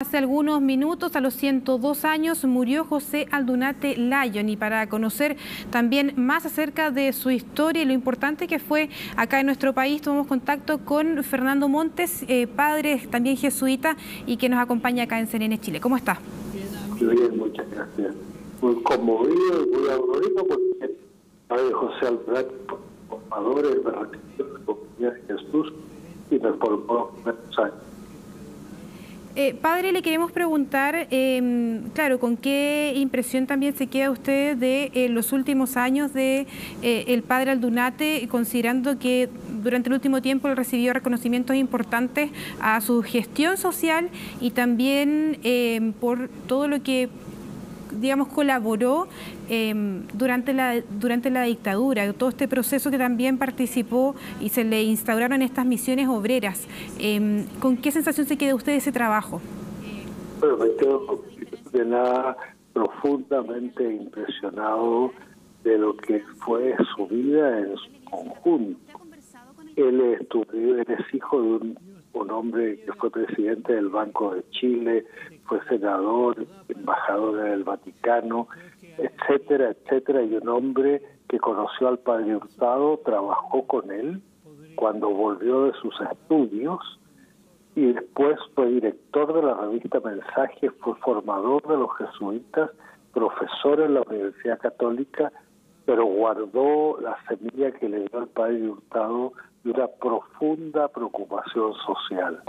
Hace algunos minutos, a los 102 años, murió José Aldunate Lyon, y para conocer también más acerca de su historia y lo importante que fue acá en nuestro país, tomamos contacto con Fernando Montes, padre también jesuita y que nos acompaña acá en CNN Chile. ¿Cómo está? Bien, muchas gracias. Muy conmovido y muy dolorido porque el padre José Aldunate, formador de la religión de la Comunidad de Jesús, y me formó los primeros años. Padre, le queremos preguntar, claro, ¿con qué impresión también se queda usted de los últimos años de el padre Aldunate, considerando que durante el último tiempo él recibió reconocimientos importantes a su gestión social y también por todo lo que, digamos, colaboró durante la dictadura, todo este proceso que también participó y se le instauraron estas misiones obreras? ¿Con qué sensación se queda usted de ese trabajo? Bueno, me quedo de nada profundamente impresionado de lo que fue su vida en su conjunto. Él es hijo de un hombre que fue presidente del Banco de Chile, fue senador, embajador en el Vaticano, etcétera, etcétera, y un hombre que conoció al padre Hurtado, trabajó con él cuando volvió de sus estudios y después fue director de la revista Mensaje, fue formador de los jesuitas, profesor en la Universidad Católica, pero guardó la semilla que le dio el padre Hurtado de una profunda preocupación social.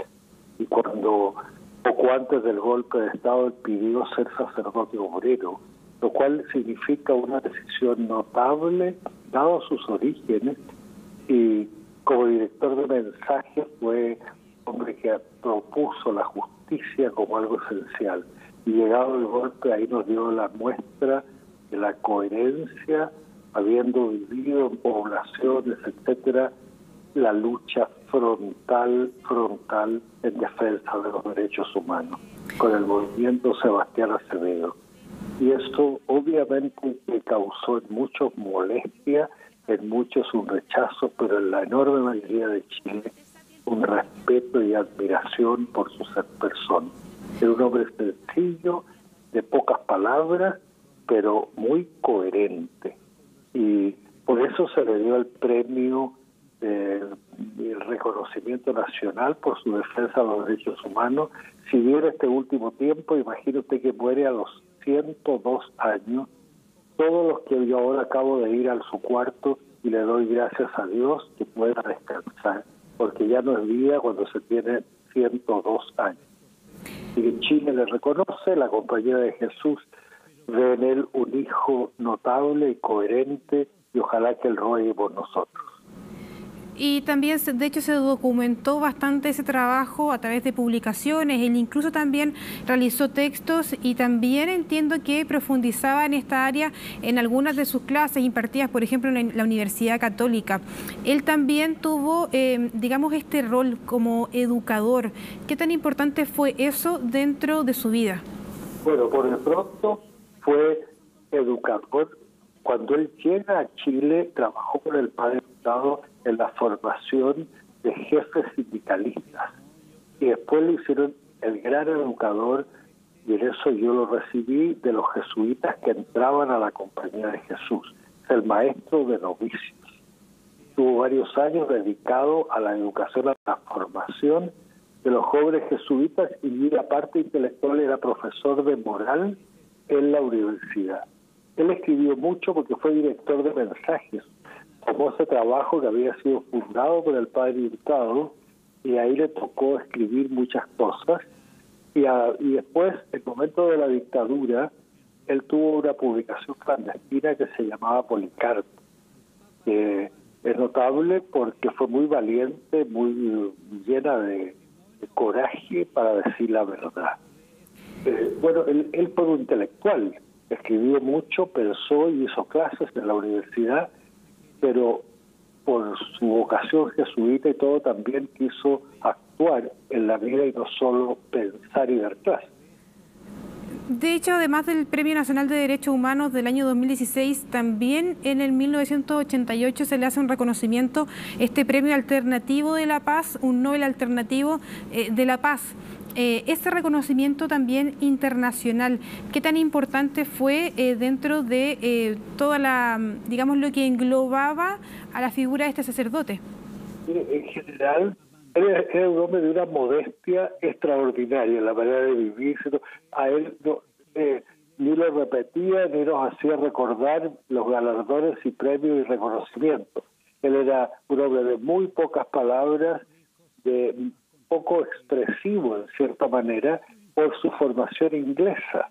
Y cuando, poco antes del golpe de Estado, él pidió ser sacerdote obrero, lo cual significa una decisión notable, dado sus orígenes, y como director de Mensaje fue hombre que propuso la justicia como algo esencial. Y llegado el golpe, ahí nos dio la muestra de la coherencia, habiendo vivido en poblaciones, etcétera, la lucha frontal en defensa de los derechos humanos, con el movimiento Sebastián Acevedo. Y esto obviamente me causó en muchos molestia, en muchos un rechazo, pero en la enorme mayoría de Chile un respeto y admiración por su ser persona. Era un hombre sencillo, de pocas palabras, pero muy coherente. Y por eso se le dio el premio el reconocimiento nacional por su defensa de los derechos humanos. Si viera este último tiempo, imagine usted que muere a los 102 años. Todos los que yo ahora acabo de ir a su cuarto y le doy gracias a Dios que pueda descansar, porque ya no es vida cuando se tiene 102 años. Y que Chile le reconoce, la Compañía de Jesús ve en él un hijo notable y coherente, y ojalá que él ruegue por nosotros. Y también, de hecho, se documentó bastante ese trabajo a través de publicaciones. Él incluso también realizó textos y también entiendo que profundizaba en esta área en algunas de sus clases impartidas, por ejemplo, en la Universidad Católica. Él también tuvo, digamos, este rol como educador. ¿Qué tan importante fue eso dentro de su vida? Bueno, por de pronto fue educador. Cuando él llega a Chile, trabajó con el padre Hurtado en la formación de jefes sindicalistas. Y después le hicieron el gran educador, y en eso yo lo recibí de los jesuitas que entraban a la Compañía de Jesús, el maestro de novicios. Tuvo varios años dedicado a la educación, a la formación de los jóvenes jesuitas, y la parte intelectual era profesor de moral en la universidad. Él escribió mucho porque fue director de Mensajes. Tomó ese trabajo que había sido fundado por el padre Hurtado y ahí le tocó escribir muchas cosas. Y después, en el momento de la dictadura, él tuvo una publicación clandestina que se llamaba Policarpo, que es notable porque fue muy valiente, muy llena de coraje para decir la verdad. Bueno, él fue un intelectual, escribió mucho, pensó y hizo clases en la universidad, pero por su vocación jesuita y todo también quiso actuar en la vida y no solo pensar y dar clases. De hecho, además del Premio Nacional de Derechos Humanos del año 2016, también en el 1988 se le hace un reconocimiento, este Premio Alternativo de la Paz, un Nobel Alternativo de la Paz. Ese reconocimiento también internacional, ¿qué tan importante fue dentro de toda la, digamos, lo que englobaba a la figura de este sacerdote? En general, era un hombre de una modestia extraordinaria en la manera de vivir. A él no, ni lo repetía ni nos hacía recordar los galardones y premios y reconocimientos. Él era un hombre de muy pocas palabras, de poco expresivo en cierta manera por su formación inglesa.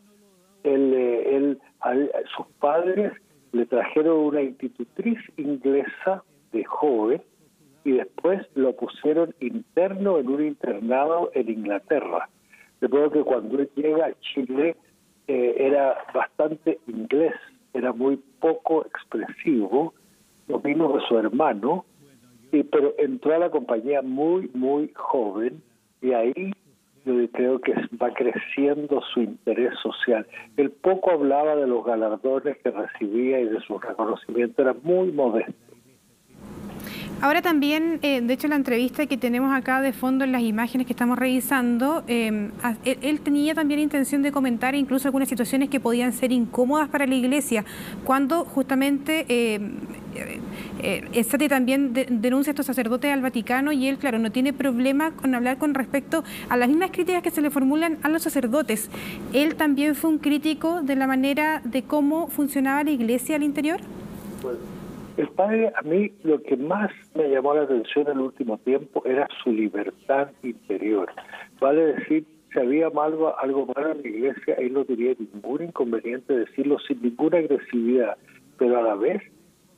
Sus padres le trajeron una institutriz inglesa de joven y después lo pusieron interno en un internado en Inglaterra. De modo que cuando él llega a Chile era bastante inglés, era muy poco expresivo, lo mismo que su hermano, pero entró a la compañía muy, muy joven y ahí yo creo que va creciendo su interés social. Él poco hablaba de los galardones que recibía y de su reconocimiento, era muy modesto. Ahora también, de hecho, la entrevista que tenemos acá de fondo en las imágenes que estamos revisando, él tenía también intención de comentar incluso algunas situaciones que podían ser incómodas para la Iglesia, cuando justamente Sati también denuncia a estos sacerdotes al Vaticano y él, claro, no tiene problema con hablar con respecto a las mismas críticas que se le formulan a los sacerdotes. ¿Él también fue un crítico de la manera de cómo funcionaba la Iglesia al interior? Pues, el padre, a mí lo que más me llamó la atención en el último tiempo era su libertad interior. Vale decir, si había algo malo en la Iglesia, él no tenía ningún inconveniente de decirlo sin ninguna agresividad, pero a la vez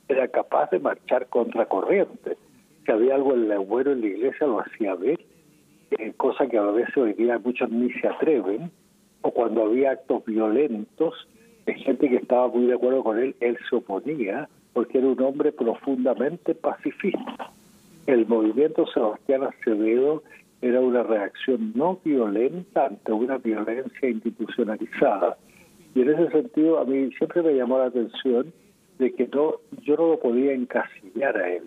era capaz de marchar contracorriente. Si había algo bueno en la Iglesia, lo hacía ver, cosa que a veces hoy día muchos ni se atreven, o cuando había actos violentos, de gente que estaba muy de acuerdo con él se oponía, porque era un hombre profundamente pacifista. El movimiento Sebastián Acevedo era una reacción no violenta ante una violencia institucionalizada. Y en ese sentido a mí siempre me llamó la atención de que yo no lo podía encasillar a él.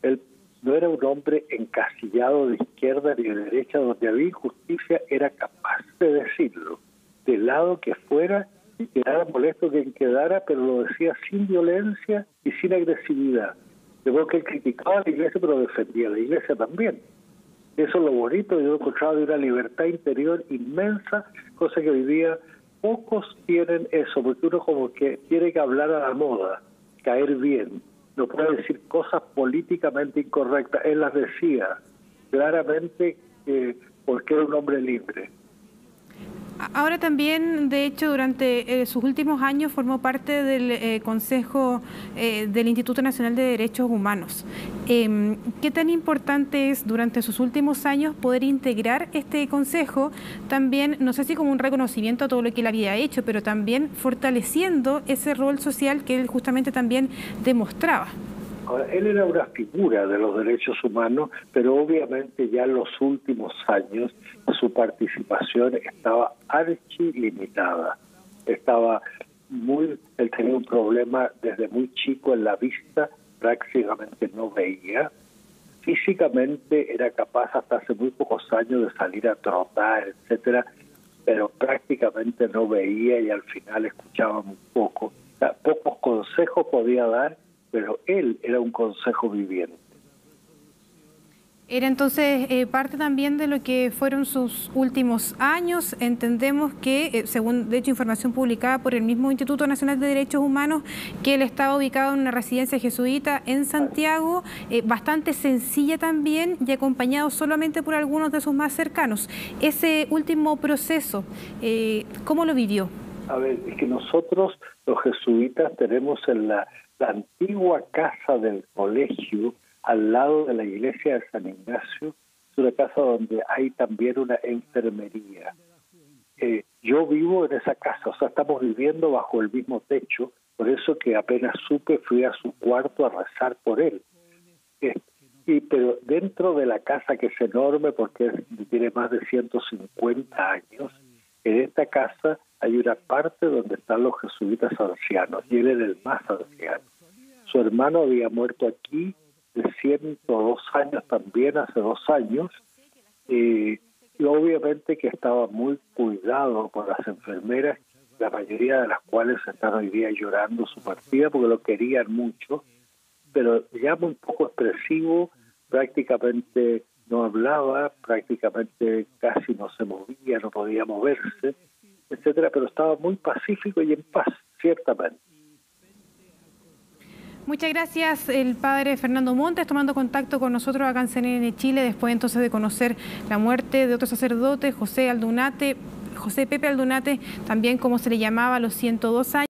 Él no era un hombre encasillado de izquierda ni de derecha, donde había injusticia, era capaz de decirlo, del lado que fuera, y quedara molesto quien quedara, pero lo decía sin violencia y sin agresividad. De modo que él criticaba a la Iglesia, pero defendía a la Iglesia también. Eso es lo bonito, yo lo encontraba de una libertad interior inmensa, cosa que hoy día pocos tienen eso, porque uno como que tiene que hablar a la moda, caer bien, no puede decir cosas políticamente incorrectas. Él las decía claramente porque era un hombre libre. Ahora también, de hecho, durante sus últimos años formó parte del Consejo del Instituto Nacional de Derechos Humanos. ¿Qué tan importante es durante sus últimos años poder integrar este consejo? También, no sé si como un reconocimiento a todo lo que él había hecho, pero también fortaleciendo ese rol social que él justamente también demostraba. Ahora, él era una figura de los derechos humanos, pero obviamente ya en los últimos años su participación estaba archilimitada. Él tenía un problema desde muy chico en la vista, prácticamente no veía. Físicamente era capaz hasta hace muy pocos años de salir a trotar, etcétera, pero prácticamente no veía y al final escuchaba muy poco. O sea, pocos consejos podía dar, pero él era un consejo viviente. Era entonces parte también de lo que fueron sus últimos años. Entendemos que, según de hecho información publicada por el mismo Instituto Nacional de Derechos Humanos, que él estaba ubicado en una residencia jesuita en Santiago, bastante sencilla también y acompañado solamente por algunos de sus más cercanos. Ese último proceso, ¿cómo lo vivió? A ver, es que nosotros los jesuitas tenemos en la antigua casa del colegio, al lado de la iglesia de San Ignacio, es una casa donde hay también una enfermería. Yo vivo en esa casa, o sea, estamos viviendo bajo el mismo techo, por eso que apenas supe fui a su cuarto a rezar por él. Pero dentro de la casa, que es enorme porque tiene más de 150 años, en esta casa hay una parte donde están los jesuitas ancianos, y él era el más anciano. Su hermano había muerto aquí de 102 años también, hace 2 años, y obviamente que estaba muy cuidado por las enfermeras, la mayoría de las cuales están hoy día llorando su partida porque lo querían mucho, pero ya muy poco expresivo, prácticamente no hablaba, prácticamente casi no se movía, no podía moverse, etcétera, pero estaba muy pacífico y en paz, ciertamente. Muchas gracias, el padre Fernando Montes, tomando contacto con nosotros acá en CNN Chile, después entonces de conocer la muerte de otro sacerdote, José Pepe Aldunate, también como se le llamaba a los 102 años.